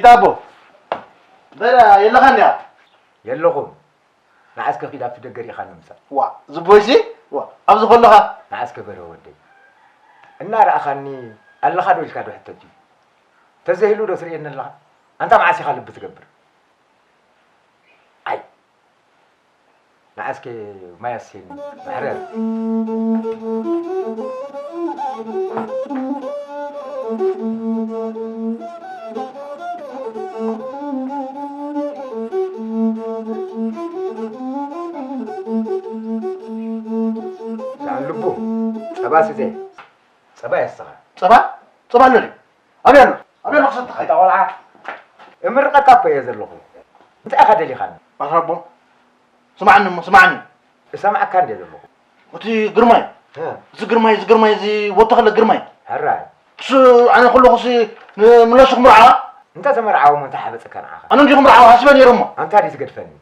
دابو دايرة يلا خنيا يلخم نعسك خيدا في دقري خانمسا وا زبويسي وا ابز كلها نعسك بره ودي النار اخني الله خدو الكادو حتى تجي تزهلو دو سرينا الله انت معاسي خالب بتقبر اي نعسك ما يسين محرر لبو صبا سيدي صبا يسخا صبا لولي ابيان قصدت خي تقولع امرقه كاب يزلخو انت اخذ لي خان ربو سمعني سمعك كان يزلخو وتي قرماي زي زي وتخلى قرماي هراي شو انا كله خصي ملاشق مرعى انت تمرعاو من تحبس كان اخر انا نجي مرعى حسبني رمى انت هذه تقدفني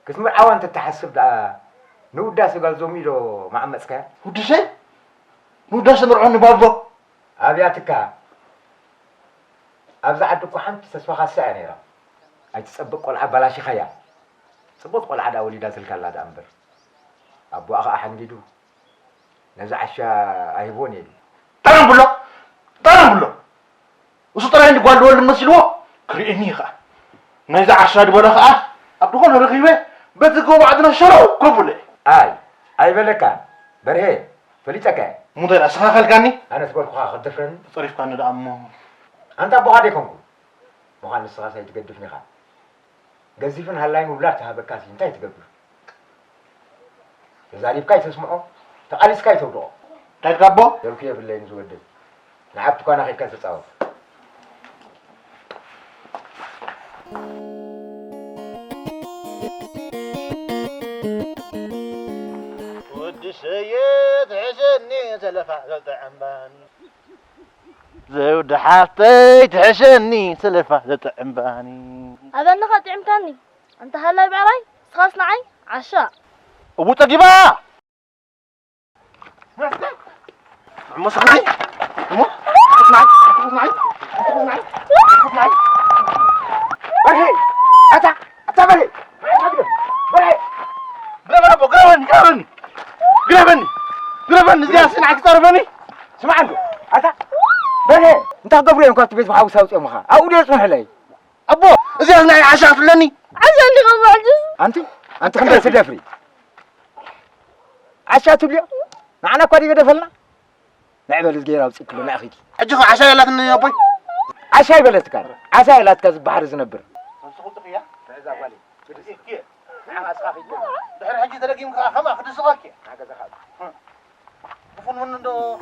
كتمرعاو انت تحسب ده نوداس قال زوميلو مع مسكا ودسي نوداس مرعوني بابا ابياتك ابز عدكو حنت تسوا خاصه نيرا اي تصبق قلعه بلاشي خيا صبط قلعه دا وليدا سلكلا دا امبر ابو اخا حمديدو نزع عشا ايبوني طرم بلو وسطرا عندي قال ول مسلو كريني خا نزع عشا دبل خا ابو كون رخيبه بتكو بعدنا شرو قبل اي بلكا برهي فليتك موديل اسخا خلقاني انا سبق خا خدفرن صريف كان دا امو انت ابو غاديكم مخان الصغا ساي تقدفني خا غزيفن هلاي مبلات هبكاسي انت تقدف زاريب كاي تسمعوا تقاليس كاي تودو تايتقابو يلكي بالله نزود لعبت كان اخي كاس تصاوب ودي سيد عشني تلفع للطعمبان زود حطيت عشني تلفع للطعمباني هذا النخا طعمتني انت هلا بعراي خلاص نعي عشاء ابو تجيبها عمو صاحبي عمو اسمعي برهي اتا برهي قربني زياسين عكتر بني سمع عنده اتا برهي انت قبل يوم كنت بيت بحاول ساوي امها او ليش اسمح لي ابو زياسنا عشاء فلاني عشان اللي غلط انت خلينا تدفري عشاء تبلي معنا كوادي قدفلنا لعبه الصغيره وصكلوا لا اخيتي اجيكو عشاء يلاتني يا ابوي عشاء بلتك عشاء لا تكذب بحر زنبر سقطت فيها هذا والي كيف انا اسخافي دحر حجي تلاقي مخا خما خد سقاكي هكذا خالد بفون من دو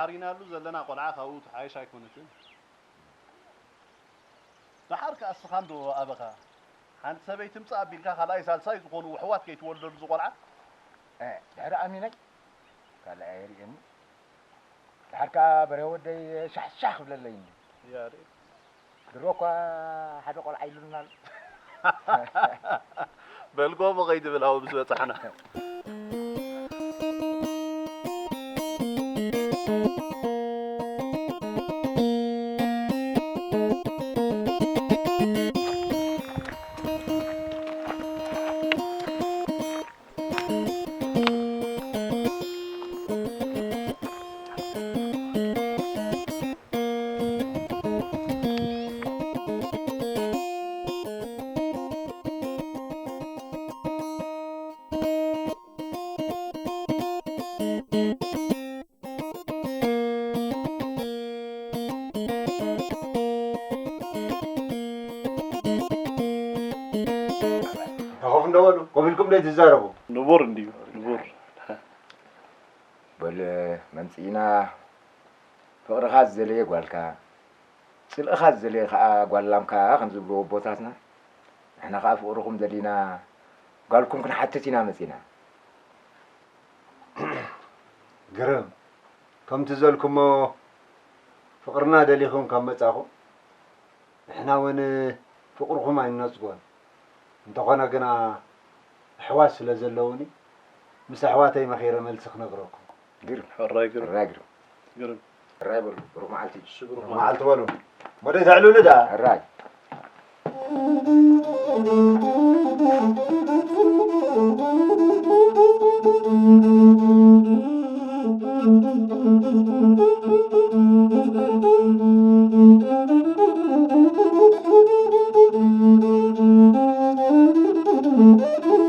تحارينا له زلنا قلعه خاوت عايشه يكونتين تحارك اسخاندو ابخا حنت سبيت مصاب بيلكا خلاص سالساي زكونوا وحوات كيتولدوا زقلعه دحر امينك قال عيرين دحركا بري ودي شحشح للين يا ريت دروكا حدا قول عيلنا بلقوا بغيد بالهو بسوتحنا تخاف ندولو قبلكم ليه تزاربوا نبور نديو نبور بل منسينا فقرخات زلي قالكا سلخات زلي قالامكا خنزبلو بوتاتنا احنا خاف فقركم دلينا قالكم كن حتتنا مسينا قرم كم تزولكم فقرنا دليكم كم متاخو احنا وين فقركم عين نصقون انت قنا قنا حواس لزلوني مس حواتي مخيره ملسخ نغركم قرب الراجل الراجل قرب الراجل روح معلتي ما عالت ولو مدي تعلو لدا الراجل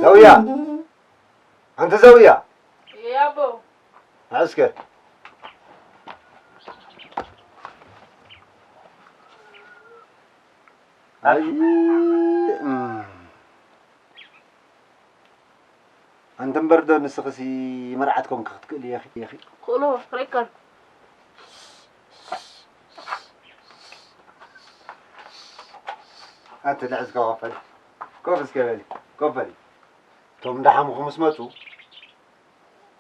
زاوية انت زاوية يا ابو عسكر انت مبردو نسخسي مرعتكم كتقل يا اخي قولوا ريكر انت دعسك غفل كوفس كبالي كوفلي توم دحم خمس متو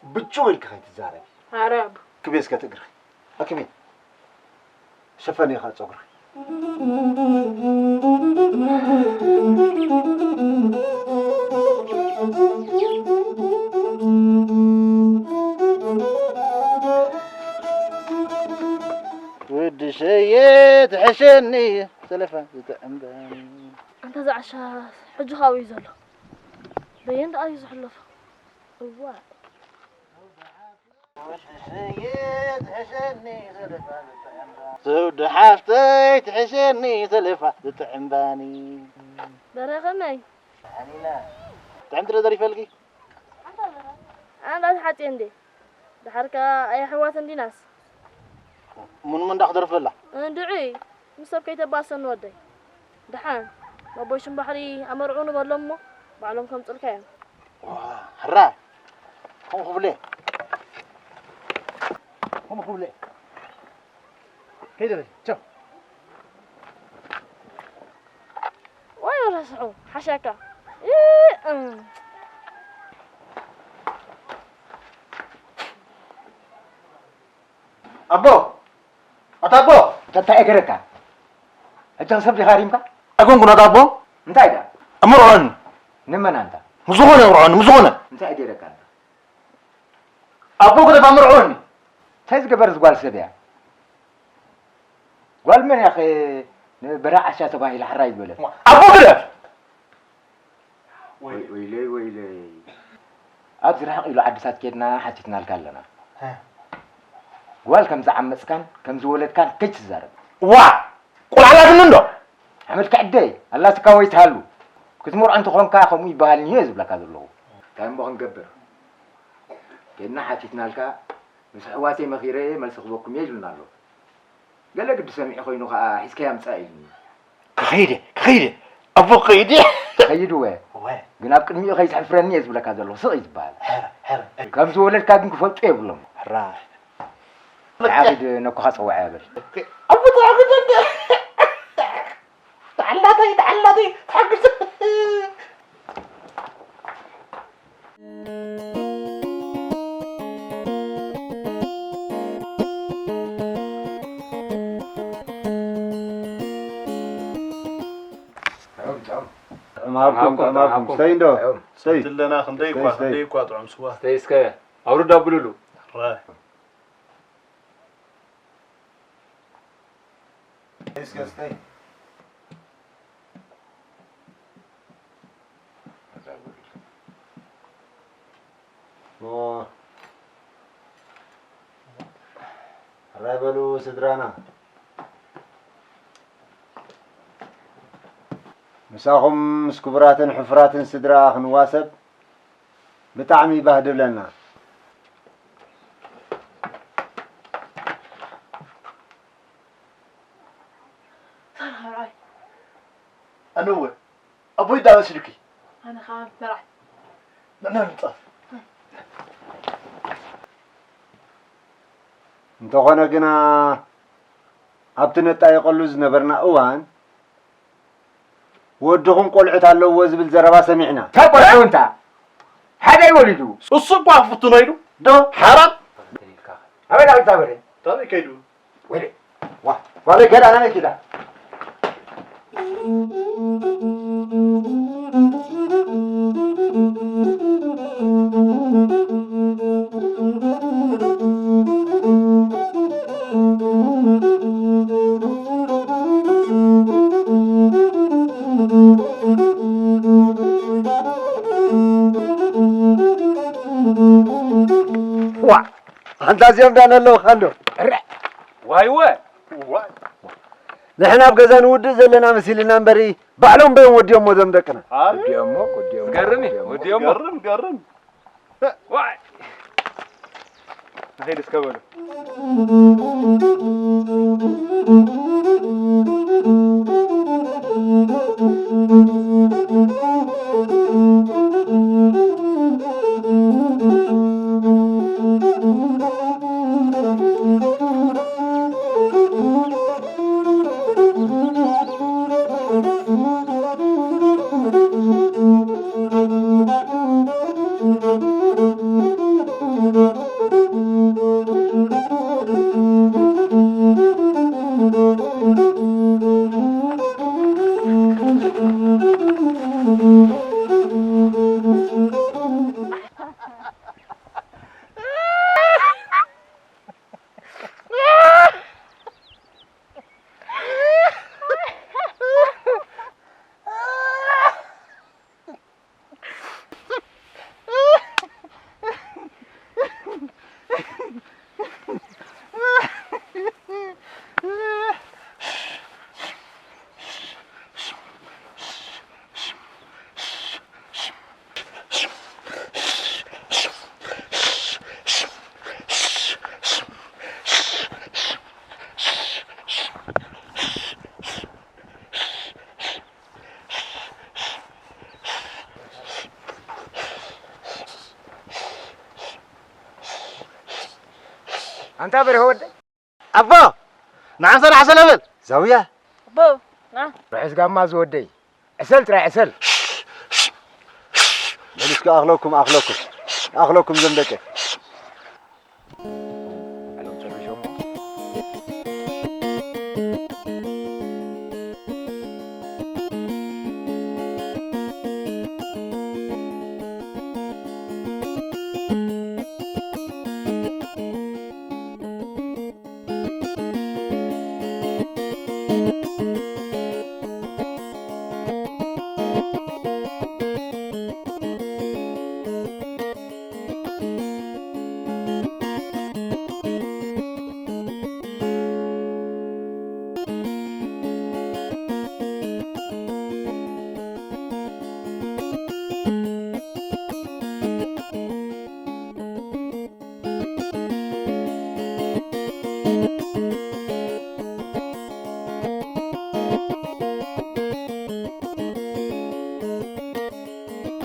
بتشوي الكخي تزاري هرب كبيس كتقري اكمي شفني خا صغري ود شيت حشني سلفة تتعمداني انت زعشا حج خاوي زلو بين اي زحلف هو شيت حشني سلفة تتعمداني سود حافتي تحشني سلفة تتعمداني درغني يعني لا تعمد دري فلقي انا حاتي عندي دحركه اي حوات عندي ناس من داخل فلا ندعي مسب كيتباسن ودي دحان ما بوشن بحري امرعون بلمو بعلم كم صلكايا هرا هم خبلي هم خبلي كيدري شوف وين رسعو حشاكا أبو أتابو تتا اجركا انت سبلي خاريمكا أكون كنا أتابو انت ايدا أمرعن نمن انت مزغونة أمرعن مزغونة انت اجركا أبو كده بأمرعوني تايز قبرز قال سبيع قال من يا اخي براء عشاء تباهي الحراي بله أبو كده ويلي ابزر حق يلو عدسات كيدنا حاجتنا لكالنا قال كم زعمس كان كم زولد كان كيش زارب وا قول على جنندو عملت كعدي الله تكويت هالو كتمر انت خون كا خمي بهال نيز بلا كذلو كان بون قبر كنا حاجتنا لكا مس حواتي مخيره ملس خبكم يجلنا له قال لك بسمع خوينو خا حس كيام صايلني كخيدي أبو خيدي خيدو واه جناب كدمي خيس حفرني يز بلا كذلو سقيت بال حر كم زولد كان كفلت يبلم حرا عابد نكو خاصو عابد أبو تعلّطي تحقق معكم سيدو سيد دلنا خنديكوا طعم سوا تيسكا اورد ابلولو راي سيد رايبلو سدرانا مساهم مسكبراتن حفراتن سدرا خنواسب بطعمي بهدلنا دا مسلكي أنا خاف فرح نعم نطاف انتغنا قنا عبتنا يقولوا زنبرنا اوان ودهم قلعت على وز بالزربا سمعنا تقول انت هذا يولدوا الصبح عفتنا يلو ده حرام أبدا أعتبره طيب كيدو ويلي واه والله كده أنا كده واه انت زيم دانا لو خندو واي واي نحنا بغزا نود زلنا مسيلنا نبري بعلم بين وديوم ودم دقنا وديومو قرني وديومو قرن واي هيد اسكبل أنت برهود أبا نعم سنة عسل زاوية بو نعم رئيس قام ما زودي أسل ترى أسل مليش أغلوكم زندك